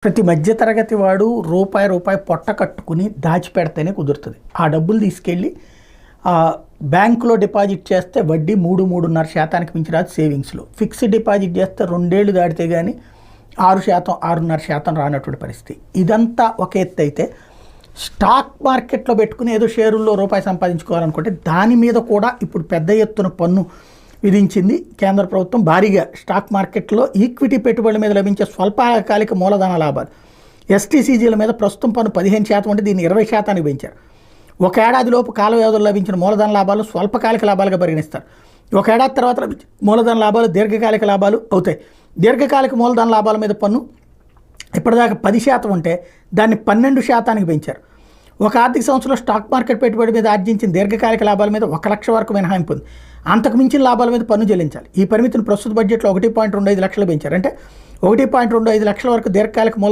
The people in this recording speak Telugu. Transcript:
ప్రతి మధ్యతరగతి వాడు రూపాయి రూపాయి పొట్ట కట్టుకుని దాచిపెడితేనే కుదురుతుంది. ఆ డబ్బులు తీసుకెళ్ళి బ్యాంకులో డిపాజిట్ చేస్తే వడ్డీ 3-3.5% మించి రాదు. సేవింగ్స్లో ఫిక్స్డ్ డిపాజిట్ చేస్తే 2 ఏళ్ళు దాటితే కానీ 6%, 6.5% రానటువంటి పరిస్థితి. ఇదంతా ఒక ఎత్తు అయితే, స్టాక్ మార్కెట్లో పెట్టుకుని ఏదో షేరుల్లో రూపాయి సంపాదించుకోవాలనుకుంటే దాని మీద కూడా ఇప్పుడు పెద్ద ఎత్తున పన్ను విధించింది కేంద్ర ప్రభుత్వం. భారీగా స్టాక్ మార్కెట్లో ఈక్విటీ పెట్టుబడుల మీద లభించే స్వల్పకాలిక మూలధన లాభాలు ఎస్టీసీజీల మీద ప్రస్తుతం పన్ను 15% ఉంటే దీన్ని 20% పెంచారు. ఒక ఏడాదిలోపు కాల వ్యవధిలో లభించిన మూలధన లాభాలు స్వల్పకాలిక లాభాలుగా పరిగణిస్తారు. ఒక ఏడాది తర్వాత లభించిన మూలధన లాభాలు దీర్ఘకాలిక లాభాలు అవుతాయి. దీర్ఘకాలిక మూలధన లాభాల మీద పన్ను ఇప్పటిదాకా 10% ఉంటే దాన్ని 12% పెంచారు. ఒక ఆర్థిక సంవత్సరంలో స్టాక్ మార్కెట్ పెట్టుబడి మీద ఆర్జించిన దీర్ఘకాలిక లాభాల మీద 1 లక్ష వరకు మినహాయింపు ఉంది. అంతకు మించిన లాభాల మీద పన్ను చెల్లించాలి. ఈ పరిమితిని ప్రస్తుత బడ్జెట్లో 1.25 లక్షలు పెంచారు. అంటే 1.25 లక్షల వరకు దీర్ఘకాలిక మూలధన